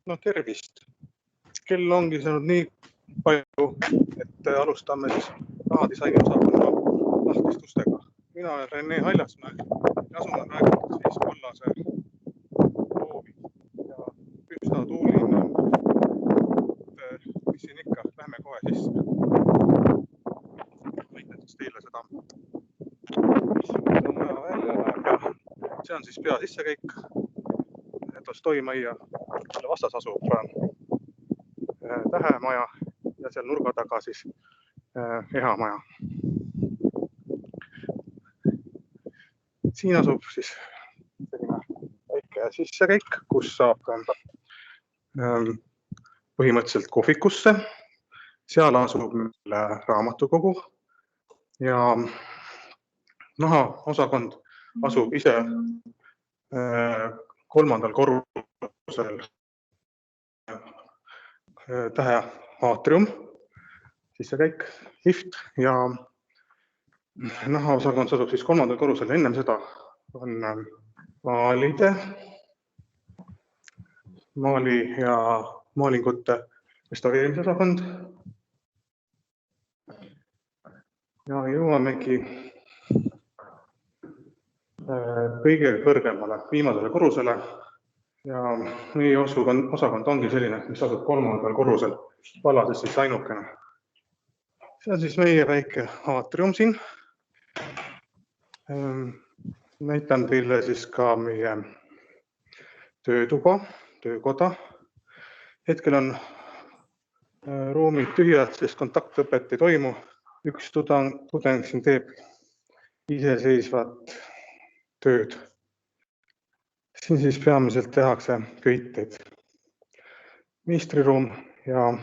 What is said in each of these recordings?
No tervist! Kell ongi saanud nii palju, et alustame siis rahadisaini osakonna lahtistustega. Mina olen Rene Haljasmäe ja asume praegu siis Kollase roovi ja üsna tuuline. Mis siin ikka, lähme kohe sisse. Näitan siis teile seda, mis on vaja välja näeb. See on siis pea sissekäik. Toimajja, selle vastas asub Tähemaja ja seal nurga taga siis Ehamaja. Siin asub siis selline väike sissekäik, kus saab põhimõtteliselt kohvikusse. Seal asub meil raamatukogu ja nahaosakond asub ise 3. korrusel Tähe aatrium, sissekäik, lift ja nahaosakond asub siis 3. korrusel. Ennem seda on maali ja maalingute restaureerimisosakond. Ja jõuamegi kõige kõrgemale, viimasele korrusele ja meie osakond ongi selline, mis asub 3. korrusel, vallases siis ainukene. See on siis meie väike aatrium siin. Näitan teile siis ka meie töötuba, töökoda. Hetkel on ruumid tühjad, sest kontaktõpet ei toimu. Üks tudeng siin teeb iseseisvat tööd. Siin siis peamiselt tehakse köiteid. Meistriruum ja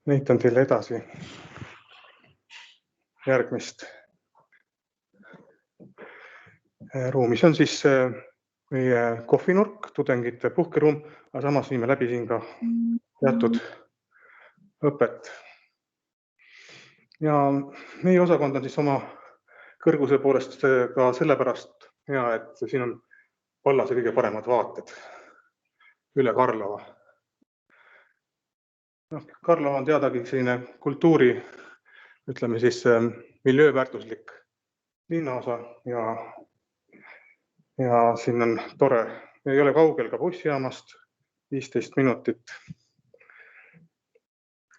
näitan teile edasi järgmist ruumi. See on siis meie kohvinurk, tudengite puhkeruum, aga samas viime läbi siin ka teatud õpet. Ja meie osakond on siis oma kõrguse poolest ka sellepärast hea, et siin on vallase kõige paremad vaated üle Karlova. Karlova on teadagi selline kultuuri, ütleme siis miljööväärtuslik linnaosa ja siin on tore. Ei ole kaugel ka bussijaamast, 15 minutit.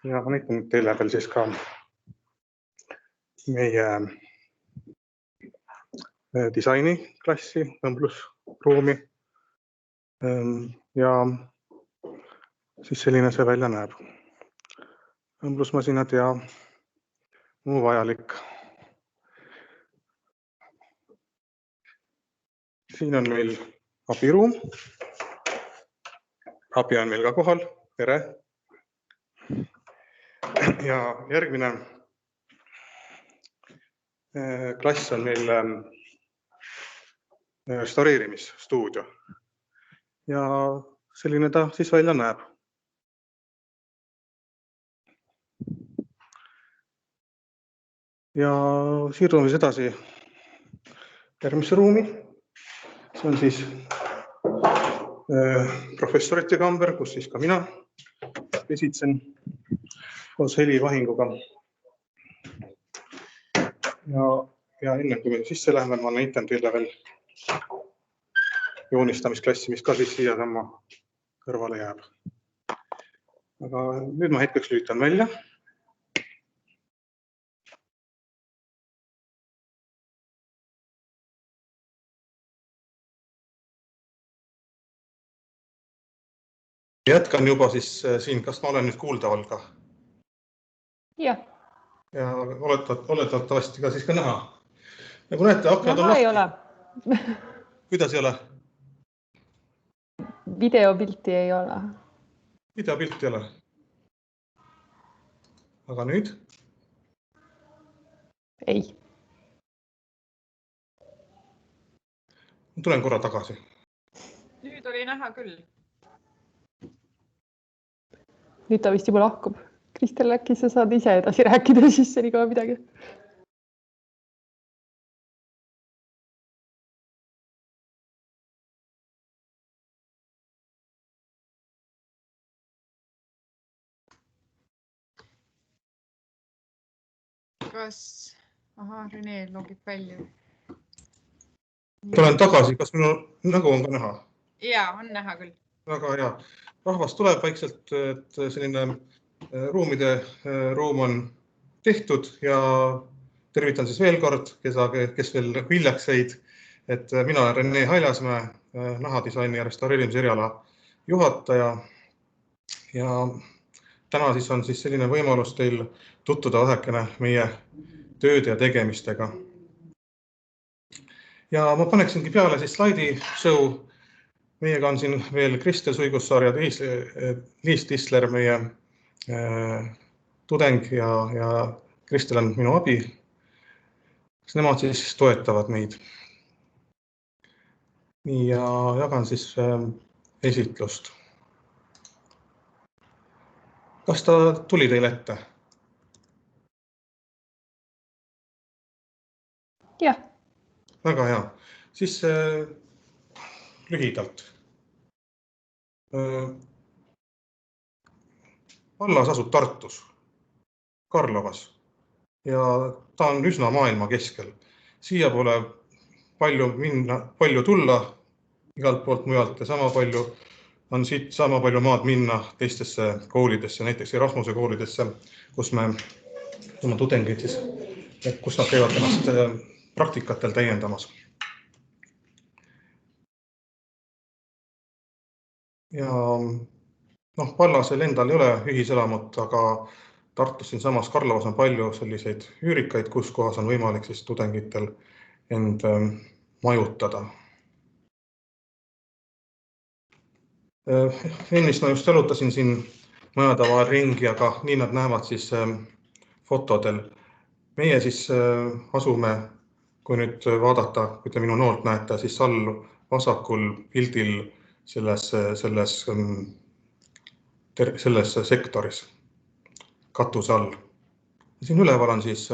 Ja ma näitan teile veel siis ka meie disainiklassi, õmblusruumi ja siis selline see välja näeb. Õmblusmasinad ja muu vajalik. Siin on meil abiruum. Abi on meil ka kohal. Tere! Ja järgmine klass on meil restaureerimisstuudio. Ja selline ta siis välja näeb. Ja siirdume edasi järgmisse ruumi. See on siis professorite kamber, kus siis ka mina esitsen koos helivahinguga. Ja enne kui me sisse läheme, ma näitan teile veel joonistamisklassi, mis ka siis siia sama kõrvale jääb. Aga nüüd ma hetkeks lülitan välja. Jätkan juba siis siin, kas ma olen nüüd kuuldaval ka? Jah. Ja oletatavasti ka siis ka näha. Nagu näete, aknad on lahti. Ei ole. Kuidas ei ole? Videopilti ei ole. Videopilti ei ole. Aga nüüd? Ei. Tulen korra tagasi. Nüüd oli näha küll. Nüüd ta vist juba lahkub. Kristel, äkki sa saad ise edasi rääkida siis senikaua midagi? Kas... Aha, Rene logib välja. Tulen tagasi. Kas minu nägu on ka näha? Jaa, on näha küll. Väga hea. Rahvas tuleb vaikselt, et selline ruum on tehtud ja tervitan siis veel kord, kes veel hiljaks jäid, et mina olen Rene Haljasmäe, nahadisaini ja restaureerimise eriala juhataja ja täna siis on siis selline võimalus teil tutvuda vähekene meie tööde ja tegemistega. Ja ma paneksingi peale siis slaidi show. Meiega on siin veel Kristel Suigussaar ja Liis Tisler, meie tudeng ja Kristel on minu abi. Nemad siis toetavad meid. Nii, ja jagan siis esitlust. Kas ta tuli teile ette? Jah. Väga hea. Siis lühidalt. Vallas asub Tartus, Karlovas ja ta on üsna maailma keskel. Siia pole palju tulla igalt poolt mujalt ja sama palju maad minna teistesse koolidesse, näiteks Erasmuse koolidesse, kus me oma tudengid siis, kus nad käivad ennast praktikatel täiendamas. Ja Vallasel endal ei ole ühiselamut, aga Tartus siin samas Karlovas on palju selliseid üürikaid, kus kohas on võimalik siis tudengitel end majutada. Ennist ma just jalutasin siin majade vahel ringi, aga nii nad näevad siis fotodel. Meie siis asume, kui nüüd vaadata, kui te minu noolt näete, siis all vasakul pildil selles sektoris katuse all. Siin üleval on siis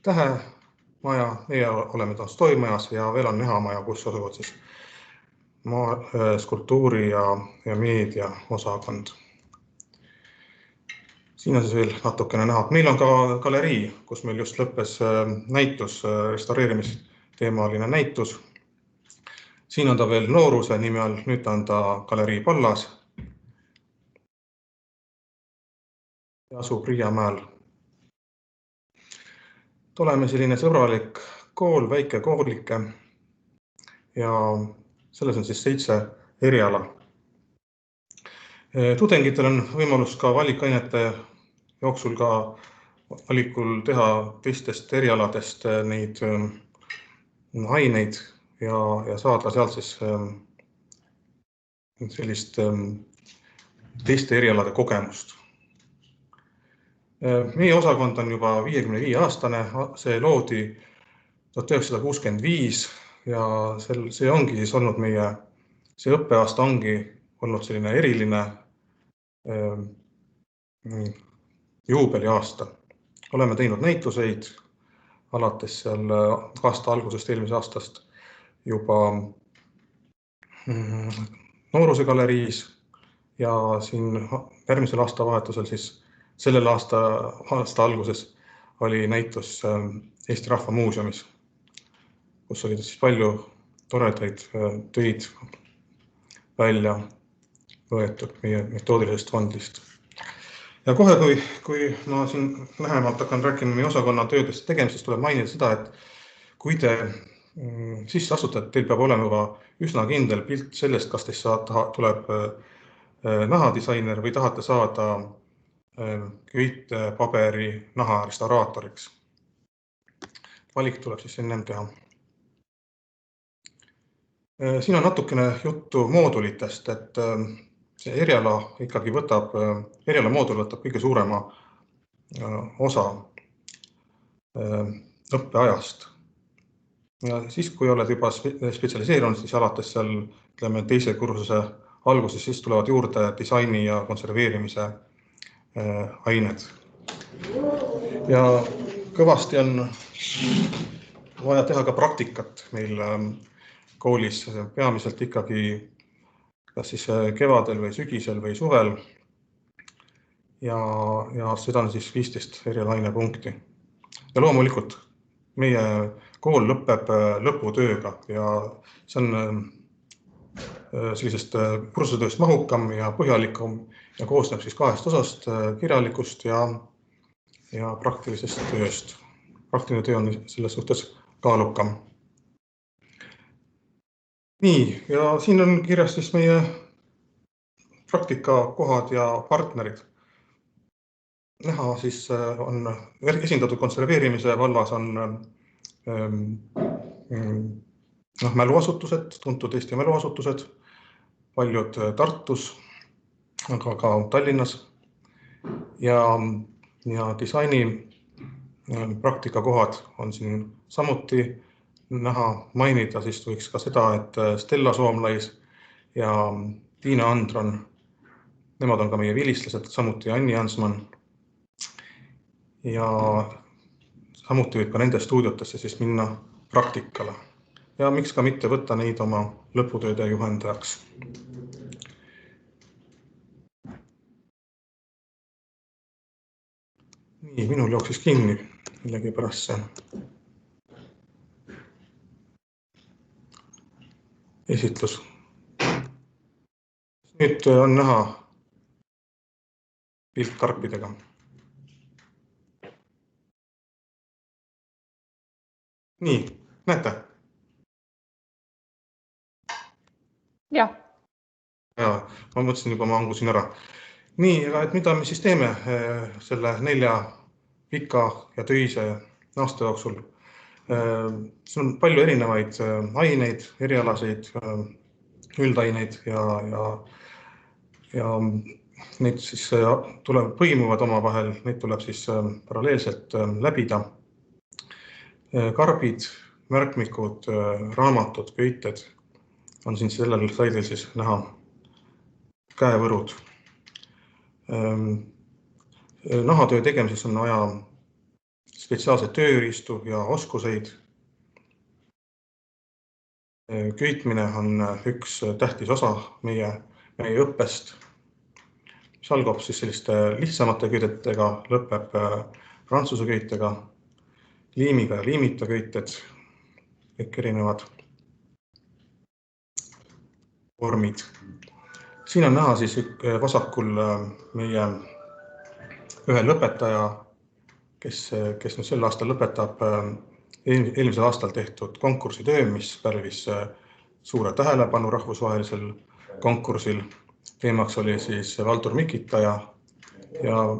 tähemaja, meie oleme Tolstoimajas ja veel on Nehamaja, kus asuvad siis skulptuuri ja meedia osakond. Siin on siis veel natukene näha. Meil on ka galerii, kus meil just lõppes näitus, restaureerimisteemaline näitus. Siin on ta veel nooruse nime all, nüüd on ta galerii Pallas. Ja asub Riiamäel. Oleme selline sõbralik kool, väike koolike ja selles on siis 7 eriala. Tudengitel on võimalus ka valikainete jooksul ka valikul teha teistest erialadest neid aineid ja saada sealt siis sellist teiste erialade kogemust. Meie osakond on juba 55-aastane, see loodi 1965 ja see ongi siis olnud see õppeaasta ongi olnud selline eriline juubeliaasta. Oleme teinud näituseid alates seal aasta algusest, eelmise aastast juba nooruse galeriis ja siin järgmisel aastavahetusel siis sellel aasta alguses oli näitus Eesti Rahva Muuseumis, kus oli siis palju toredaid töid välja võetud meie metoodilisest fondist. Ja kohe, kui ma siin lähemalt hakkan rääkima meie osakonna töödest tegemisest, tuleb mainida seda, et kui te sisse astutate, teil peab olema juba üsna kindel pilt sellest, kas teist tuleb nahadisainer või tahate saada köite, paberi, naha restauraatoriks. Valik tuleb siis ennem teha. Siin on natukene juttu moodulitest, et see eriala ikkagi eriala moodul võtab kõige suurema osa õppeajast. Ja siis, kui oled juba spetsialiseerunud, siis alates seal, ütleme, teise kursuse alguses, siis tulevad juurde disaini ja konserveerimise ained. Ja kõvasti on vaja teha ka praktikat meil koolis, peamiselt ikkagi kas siis kevadel või sügisel või suvel. Ja seda on siis 15 erialainepunkti. Ja loomulikult meie kool lõpeb lõputööga ja see on sellisest kursusetööst mahukam ja põhjalikum ja koosneb siis 2 osast, kirjalikust ja praktilisest tööst. Praktiline töö on selles suhtes kaalukam. Nii, ja siin on kirjas siis meie praktikakohad ja partnerid. Näha siis on esindatud konserveerimise vallas on mäluasutused, tuntud Eesti mäluasutused, paljud Tartus, aga ka Tallinnas. Ja disaini praktikakohad on siin samuti näha, mainida, siis võiks ka seda, et Stella Soomlais ja Tiina Andron, nemad on ka meie vilistlased, samuti Anni Jansman. Ja samuti võib ka nende stuudiotesse siis minna praktikale. Ja miks ka mitte võtta neid oma lõputööde juhendajaks. Nii, minul jooksis kinni millegi pärast see esitlus. Nüüd on näha pilt karpidega. Nii, näete? Jah. Ja, ma mõtlesin juba, ma hangusin ära. Nii, et mida me siis teeme selle 4 pika ja töise aasta jooksul? See on palju erinevaid aineid, erialaseid üldaineid ja neid siis põimuvad omavahel, neid tuleb siis paralleelselt läbida. Karbid, märkmikud, raamatud, köited on siin sellel slaidil siis näha, käevõrud. Nahatöö tegemises on vaja spetsiaalseid tööriistu ja oskuseid. Köitmine on üks tähtis osa meie õppest, mis algab siis selliste lihtsamate köidetega, lõpeb prantsuse köitega, liimiga ja liimita köited, kõik erinevad vormid. Siin on näha siis vasakul meie ühe lõpetaja, kes nüüd sel aastal lõpetab eelmisel aastal tehtud konkursitöö, mis pärvis suure tähelepanu rahvusvahelisel konkursil. Teemaks oli siis Valdur Mikita ja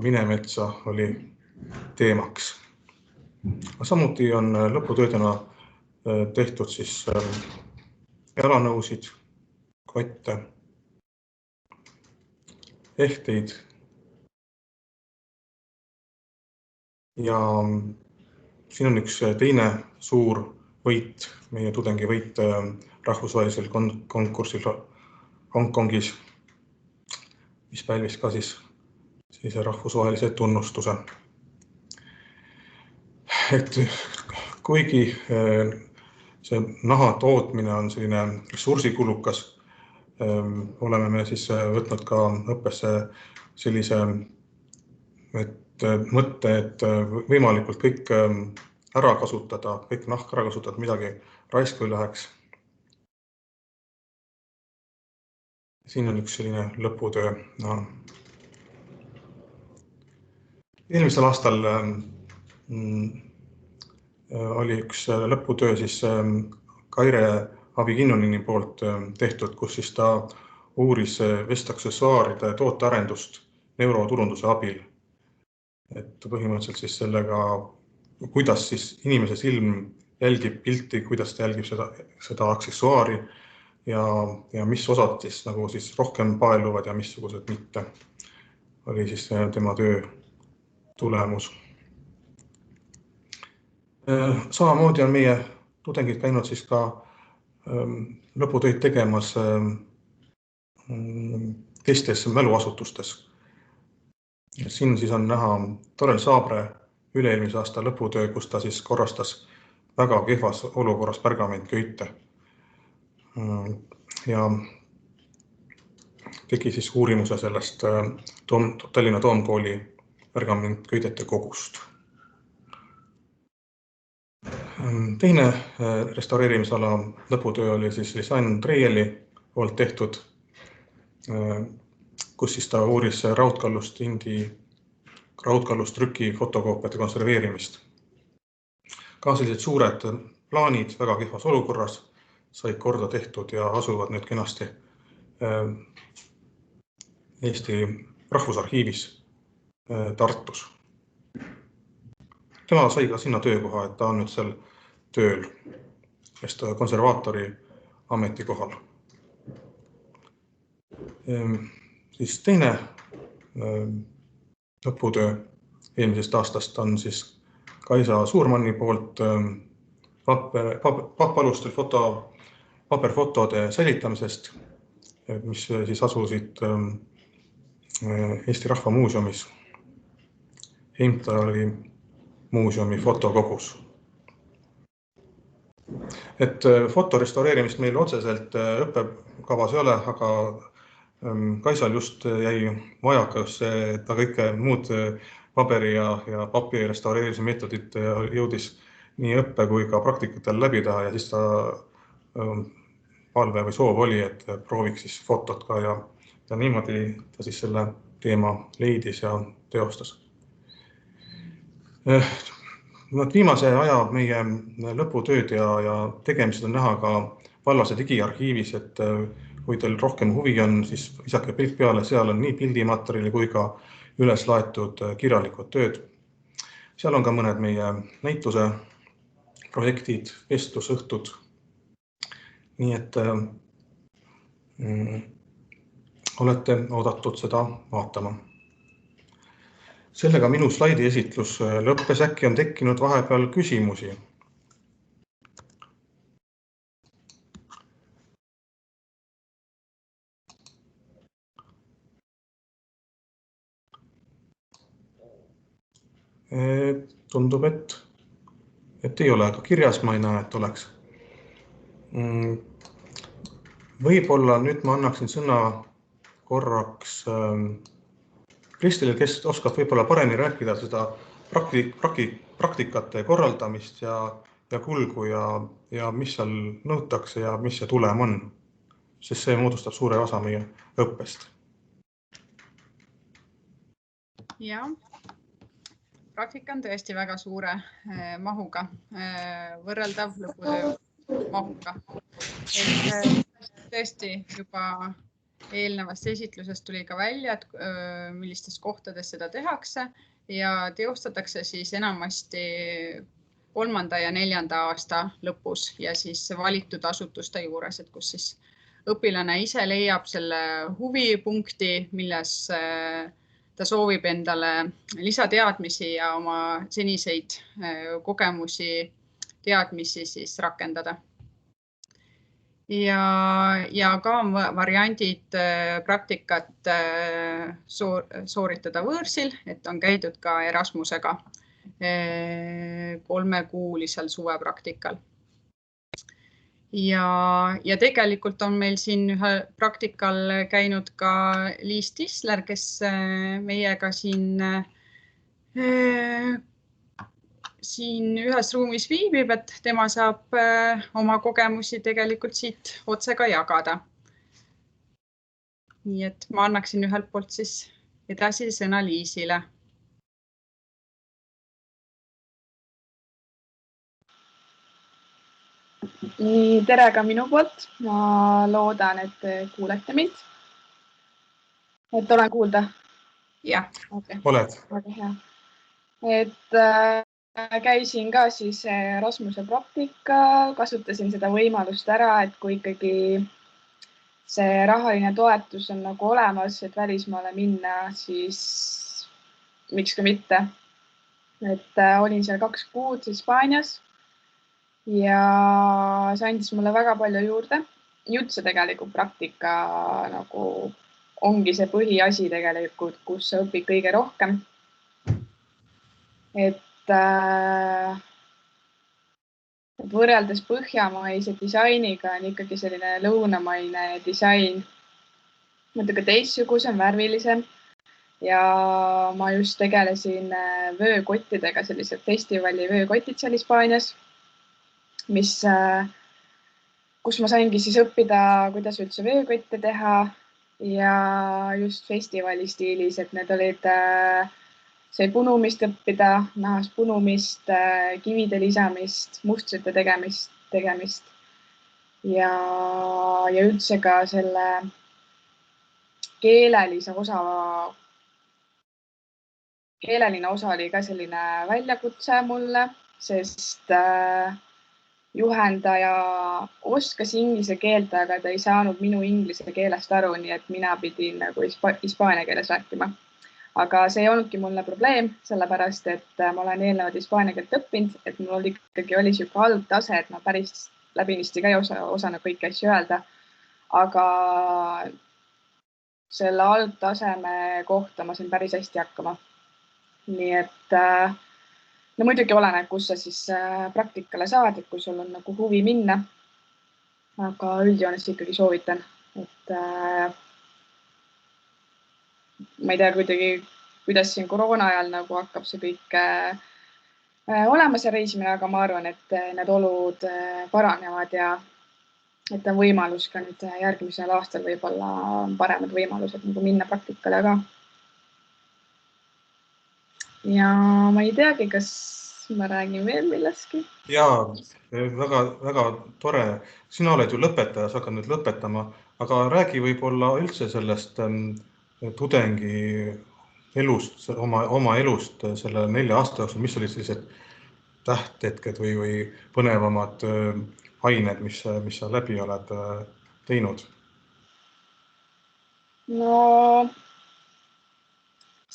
Minemetsa oli teemaks. Samuti on lõputöödena tehtud siis jalanõusid, kotte, ehteid ja siin on üks teine suur võit, meie tudengi võit rahvusvahelisel konkursil Hongkongis, mis pälvis ka siis sellise rahvusvahelise tunnustuse. Et kuigi see naha tootmine on selline ressursikulukas, oleme me siis võtnud ka õppesse sellise mõtte, et võimalikult kõik ära kasutada, kõik nahk ära kasutada, midagi raisku ei läheks. Siin on üks selline lõputöö. Eelmisel aastal oli üks lõputöö siis Kaire Abikinnonini poolt tehtud, kus siis ta uuris vestaksessuaaride tootearendust neuroturunduse abil. Et põhimõtteliselt siis sellega, kuidas siis inimese silm jälgib pilti, kuidas ta jälgib seda aksessuaari ja mis osad siis nagu siis rohkem paeluvad ja missugused mitte, oli siis tema töö tulemus. Samamoodi on meie tudengid käinud siis ka lõputöid tegemas teistes mäluasutustes. Siin siis on näha Torel Saabre üle-eelmise aasta lõputöö, kus ta siis korrastas väga kehvas olukorras pergamentköite ja tegi siis uurimuse sellest Tallinna Toomkooli pergamentköidete kogust. Teine restaureerimisala lõputöö oli siis Lisanne Treieli poolt tehtud, kus siis ta uuris raudkallustrüki fotokoopiate konserveerimist. Ka sellised suured plaanid väga kehvas olukorras said korda tehtud ja asuvad nüüd kenasti Eesti Rahvusarhiivis Tartus. Tema sai ka sinna töökoha, et ta on nüüd seal tööl, konservaatori ametikohal. Siis teine lõputöö eelmisest aastast on siis Kaisa Suurmanni poolt papalustel paberfotode säilitamisest, mis siis asusid Eesti Rahva Muuseumis, Heimtali muuseumi fotokogus. Et fotorestaureerimist meil otseselt õppekavas ei ole, aga Kaisal just jäi vajaka just see, et ta kõike muud paberi ja papi restaureerimise meetodit jõudis nii õppe kui ka praktikatel läbida ja siis ta palve või soov oli, et prooviks siis fotot ka ja niimoodi ta siis selle teema leidis ja teostas. Viimase aja meie lõputööd ja tegemised on näha ka Vallase digiarhiivis, et kui teil rohkem huvi on, siis visake pilk peale, seal on nii pildimaterjali kui ka üles laetud kirjalikud tööd. Seal on ka mõned meie näituse projektid, vestlusõhtud. Nii et olete oodatud seda vaatama. Sellega minu slaidi esitlus lõppes, äkki on tekkinud vahepeal küsimusi. Tundub, et ei ole, aga kirjas ma ei näe, et oleks. Võib-olla nüüd ma annaksin sõna korraks Kristile, kes oskab võib-olla paremini rääkida seda praktikate korraldamist ja kulgu ja mis seal nõutakse ja mis see tulem on, sest see moodustab suure osa meie õppest. Ja, praktika on tõesti väga suure mahuga, võrreldav lõputöö mahuga. Tõesti juba eelnevast esitlusest tuli ka välja, et millistes kohtades seda tehakse ja teostatakse siis enamasti 3. ja 4. aasta lõpus ja siis valitud asutuste juures, et kus siis õpilane ise leiab selle huvipunkti, milles ta soovib endale lisateadmisi ja oma seniseid kogemusi, teadmisi siis rakendada. Ja ka on variandid praktikat sooritada võõrsil, et on käidud ka Erasmusega 3-kuulisel suvepraktikal. Ja tegelikult on meil siin ühe praktikal käinud ka Liis Tisler, kes meiega siin ühes ruumis viibib, et tema saab oma kogemusi tegelikult siit otse ka jagada. Nii et ma annaksin ühelt poolt siis edasi sõna Liisile. Tere ka minu poolt. Ma loodan, et kuulete mind. et olen kuulda? Jah. Okay. Oled. Väga hea. Et käisin ka siis Erasmuse praktika, kasutasin seda võimalust ära, et kui ikkagi see rahaline toetus on nagu olemas, et välismaale minna, siis miks ka mitte. Et olin seal 2 kuud Hispaanias ja see andis mulle väga palju juurde. Üldse tegelikult praktika nagu ongi see põhiasi tegelikult, kus sa õpid kõige rohkem. Et võrreldes põhjamaise disainiga on ikkagi selline lõunamaine disain natuke teistsugusem, värvilisem ja ma just tegelesin vöökottidega, sellised festivali vöökotid seal Hispaanias, kus ma saingi siis õppida, kuidas üldse vöökotte teha ja just festivali stiilis, et need olid sai punumist õppida, nahas punumist, kivide lisamist, mustrite tegemist ja üldse ka selle keeleline osa oli ka selline väljakutse mulle, sest juhendaja oskas inglise keelt, aga ta ei saanud minu inglise keelest aru, nii et mina pidin nagu hispaania keeles rääkima. Aga see ei olnudki mulle probleem, sellepärast et ma olen eelnevad hispaania keelt õppinud, et mul ikkagi oli siuke algtase, et ma päris läbinisti ka ei osanud kõiki asju öelda. Aga selle algtaseme kohta ma sain päris hästi hakkama. Nii et no muidugi oleneb, kus sa siis praktikale saad, et kui sul on nagu huvi minna. Aga üldjoones ikkagi soovitan, et ma ei tea kuidagi, kuidas siin koroona ajal nagu hakkab see kõik olema see reisimine, aga ma arvan, et need olud paranevad ja et on võimalus ka nüüd järgmisel aastal võib-olla paremad võimalused nagu minna praktikale ka. Ja ma ei teagi, kas ma räägin veel millestki. Jaa, väga tore. Sina oled ju lõpetaja, sa hakkad nüüd lõpetama, aga räägi võib-olla üldse sellest tudengi elust, oma elust selle 4 aasta jooksul, mis olid sellised tähthetked või põnevamad ained, mis sa läbi oled teinud? No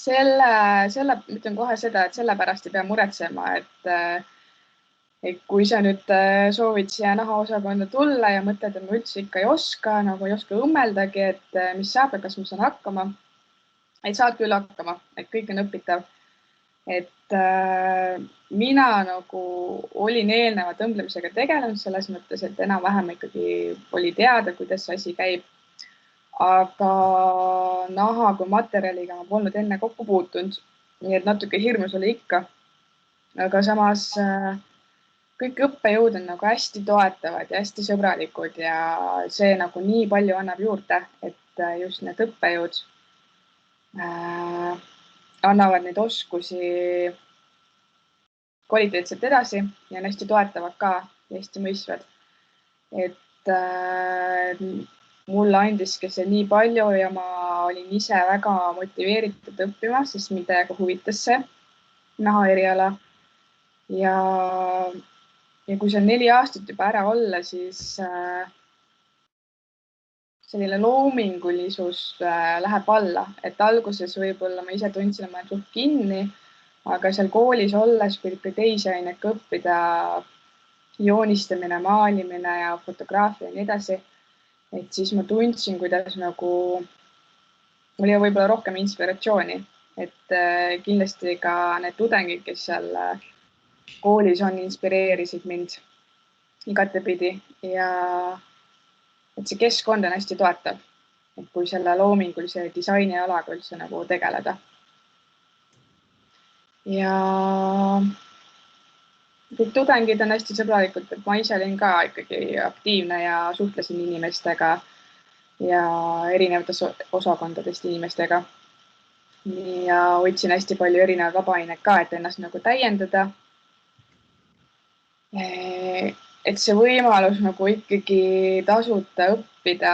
selle ütlen kohe seda, et sellepärast ei pea muretsema, et kui sa nüüd soovid siia nahaosakonda tulla ja mõtled, et ma üldse ikka ei oska, nagu ei oska õmmeldagi, et mis saab ja kas ma saan hakkama, et saad küll hakkama, et kõik on õpitav. Et mina nagu olin eelnevalt õmblemisega tegelenud selles mõttes, et enam-vähem ikkagi oli teada, kuidas see asi käib. Aga naha kui materjaliga ma polnud enne kokku puutunud, nii et natuke hirmus oli ikka. Aga samas kõik õppejõud on nagu hästi toetavad ja hästi sõbralikud ja see nagu nii palju annab juurde, et just need õppejõud annavad neid oskusi kvaliteetselt edasi ja on hästi toetavad ka ja hästi mõistvad. Et mulle andiski see nii palju ja ma olin ise väga motiveeritud õppima, sest mind täiega huvitas see naha eriala. Ja kui see 4 aastat juba ära olla, siis selline loomingulisus läheb alla, et alguses võib-olla ma ise tundsin oma suht kinni, aga seal koolis olles, kui ikka teisi aineid õppida, joonistamine, maalimine ja fotograafia ja nii edasi, et siis ma tundsin, kuidas nagu oli võib-olla rohkem inspiratsiooni, et kindlasti ka need tudengid, kes seal koolis on, inspireerisid mind igatepidi ja et see keskkond on hästi toetav, et kui selle loomingulise disaini alaga üldse nagu tegeleda. Ja kõik tudengid on hästi sõbralikud, et ma ise olin ka ikkagi aktiivne ja suhtlesin inimestega ja erinevatest osakondadest inimestega. Ja hoidsin hästi palju erinevaid vabaineid ka, et ennast nagu täiendada. Et see võimalus nagu ikkagi tasuta õppida,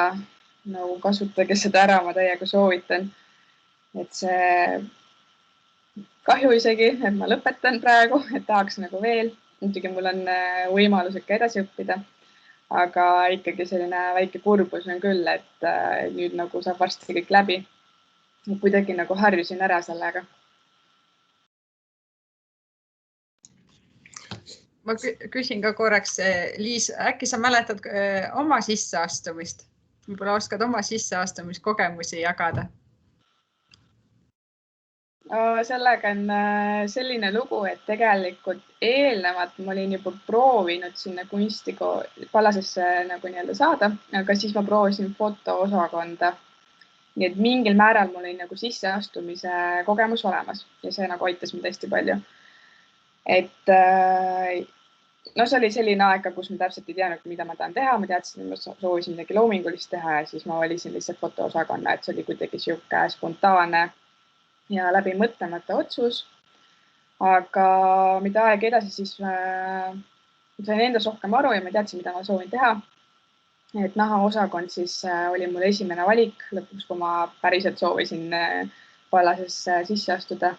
nagu kasutage seda ära, ma täiega soovitan. et see kahju isegi, et ma lõpetan praegu, et tahaks nagu veel. Muidugi mul on võimalus ikka edasi õppida, aga ikkagi selline väike kurbus on küll, et nüüd nagu saab varsti kõik läbi. Kuidagi nagu harjusin ära sellega. Ma küsin ka korraks, Liis, äkki sa mäletad oma sisseastumist? Võib-olla oskad oma sisseastumiskogemusi jagada? Sellega on selline lugu, et tegelikult eelnevalt ma olin juba proovinud sinna Palasesse nagu nii-öelda saada, aga siis ma proovisin fotoosakonda. Nii et mingil määral mul oli nagu sisseastumise kogemus olemas ja see nagu aitas mind hästi palju. Et no see oli selline aeg, kus ma täpselt ei teadnud, mida ma tahan teha. Ma teadsin, et ma soovisin midagi loomingulist teha ja siis ma valisin lihtsalt fotoosakonna, et see oli kuidagi sihuke spontaanne ja läbi mõtlemata otsus. Aga mida aeg edasi, siis sain endas rohkem aru ja ma teadsin, mida ma soovin teha. Et nahaosakond siis oli mul esimene valik lõpuks, kui ma päriselt soovisin Pallasesse sisse astuda.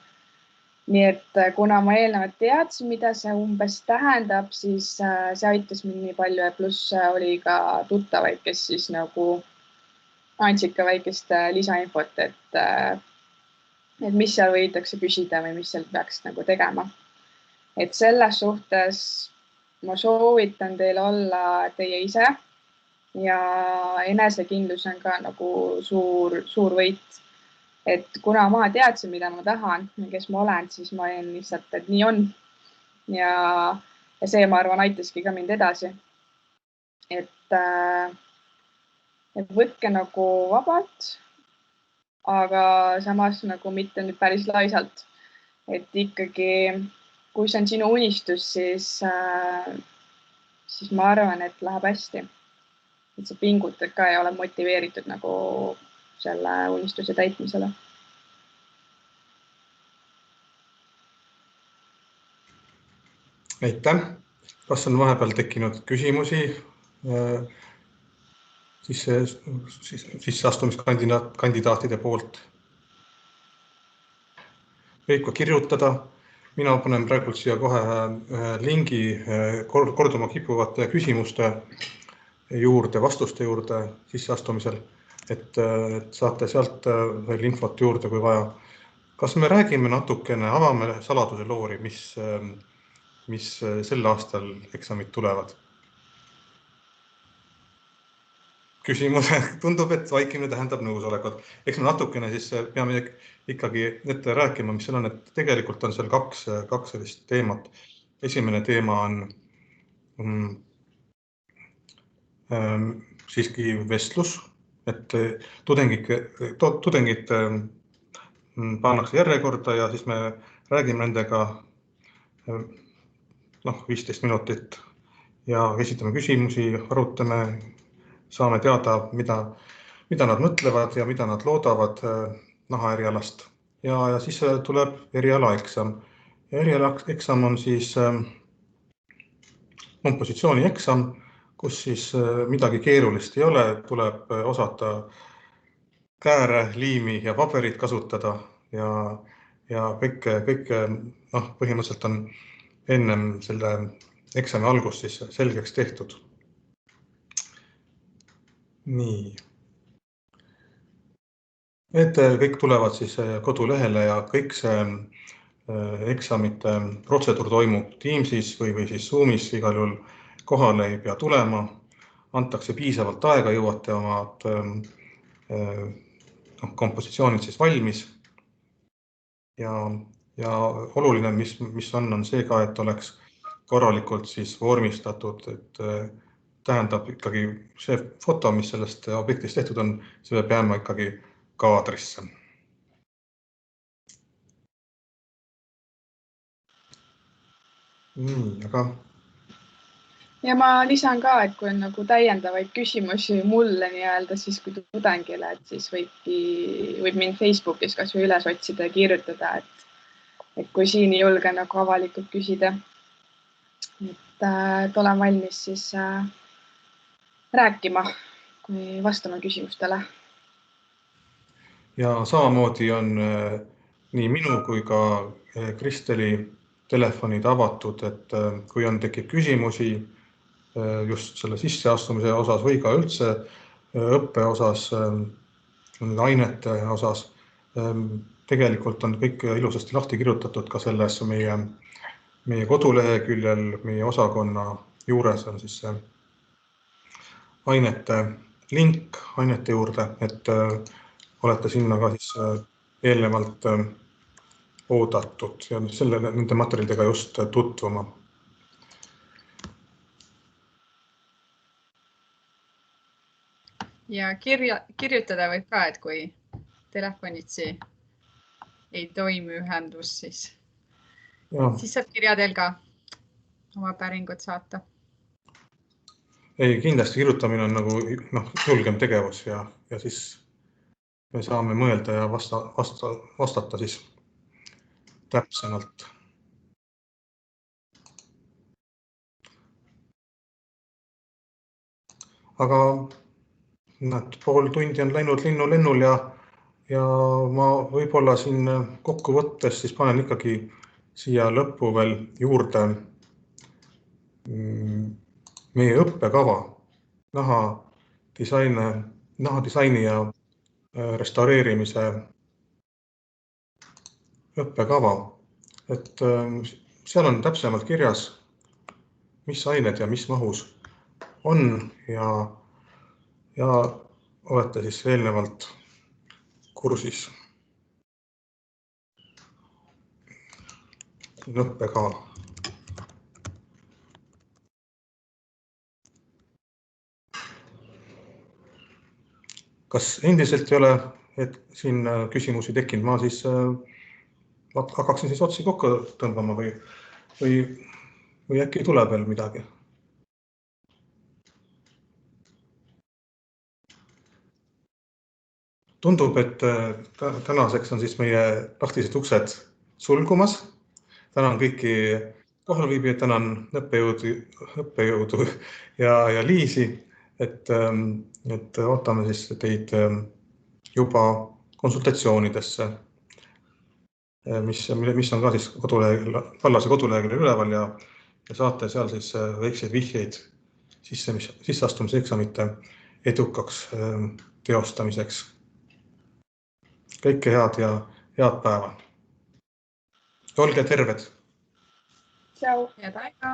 Nii et kuna ma eelnevalt teadsin, mida see umbes tähendab, siis see aitas mind nii palju ja pluss oli ka tuttavaid, kes siis nagu andsid ka väikest lisainfot, et mis seal võidakse küsida või mis seal peaks nagu tegema. Et selles suhtes ma soovitan teil olla teie ise ja enesekindlus on ka nagu suur võit. Et kuna ma teadsin, mida ma tahan ja kes ma olen, siis ma olin lihtsalt, et nii on. Ja see, ma arvan, aitaski ka mind edasi. Et võtke nagu vabalt, aga samas nagu mitte nüüd päris laisalt. Et ikkagi, kui see on sinu unistus, siis ma arvan, et läheb hästi. Et sa pingutad ka ja oled motiveeritud nagu selle unistuse täitmisele. Aitäh! Kas on vahepeal tekkinud küsimusi sisseastumiskandidaatide poolt? Võib ka kirjutada. Mina panen praegu siia kohe lingi korduma kippuvate küsimuste juurde, vastuste juurde sisseastumisel, et saate sealt veel infot juurde, kui vaja. Kas me räägime natukene, avame saladuse loori, mis sel aastal eksamid tulevad? Küsimus tundub, et vaikimine tähendab nõusolekut. Eks me natukene siis peame ikkagi ette rääkima, mis seal on, et tegelikult on seal kaks sellist teemat. Esimene teema on siiski vestlus, et tudengid pannakse järjekorda ja siis me räägime nendega 15 minutit ja esitame küsimusi, arutame, saame teada, mida nad mõtlevad ja mida nad loodavad nahaerialast. Ja siis tuleb erialaeksam. Erialaeksam on siis kompositsioonieksam, kus siis midagi keerulist ei ole, tuleb osata kääre, liimi ja paberit kasutada ja kõik põhimõtteliselt on ennem selle eksami algust siis selgeks tehtud. Nii. Need kõik tulevad siis kodulehele ja kõik see eksamite protseduur toimub Teamsis või siis Zoomis, igal juhul kohale ei pea tulema, antakse piisavalt aega, jõuate omad kompositsioonid siis valmis. Ja oluline, mis on see ka, et oleks korralikult siis vormistatud, et tähendab ikkagi see foto, mis sellest objektist tehtud on, see peab jääma ikkagi kaadrisse. Nii, aga... Ja ma lisan ka, et kui on nagu täiendavaid küsimusi mulle nii-öelda siis kui tudengile, et siis võib mind Facebookis kas või üles otsida ja kirjutada, et kui siin ei julge nagu avalikult küsida. Et olen valmis siis rääkima, kui vastame küsimustele. ja samamoodi on nii minu kui ka Kristeli telefonid avatud, et kui tekib küsimusi just selle sisseastumise osas või ka üldse õppe osas, ainete osas, tegelikult on kõik ilusasti lahti kirjutatud ka selles meie koduleheküljel, meie osakonna juures on siis see ainete link ainete juurde, et olete sinna ka siis eelnevalt oodatud ja nende materjalidega just tutvuma. Ja kirjutada võib ka, et kui telefonitsi ei toimi ühendus, siis saab kirja teel ka oma päringut saata. Ei, kindlasti kirjutamine on nagu julgem tegevus ja siis me saame mõelda ja vastata siis täpsemalt. Aga pool tundi on läinud linnulennul ja ma võib-olla siin kokkuvõttes siis panen ikkagi siia lõppu veel juurde meie õppekava, nahadisaini ja restaureerimise õppekava, et seal on täpsemalt kirjas, mis ained ja mis mahus on ja olete siis eelnevalt kursis õppekava. Kas endiselt ei ole siin küsimusi tekkinud? Ma siis hakkaksin siis otsi kokku tõmbama või äkki tuleb veel midagi? Tundub, et tänaseks on siis meie lahtised uksed sulgumas. Tänan kõiki kohalviibijaid, tänan õppejõudu ja Liisi, et ootame siis teid juba konsultatsioonidesse, mis on ka siis vallase koduleheküljel üleval ja saate seal siis väikseid vihjeid sisseastumise eksamite edukaks teostamiseks. Kõike head ja head päeva. Olge terved! Tšau! Head aega!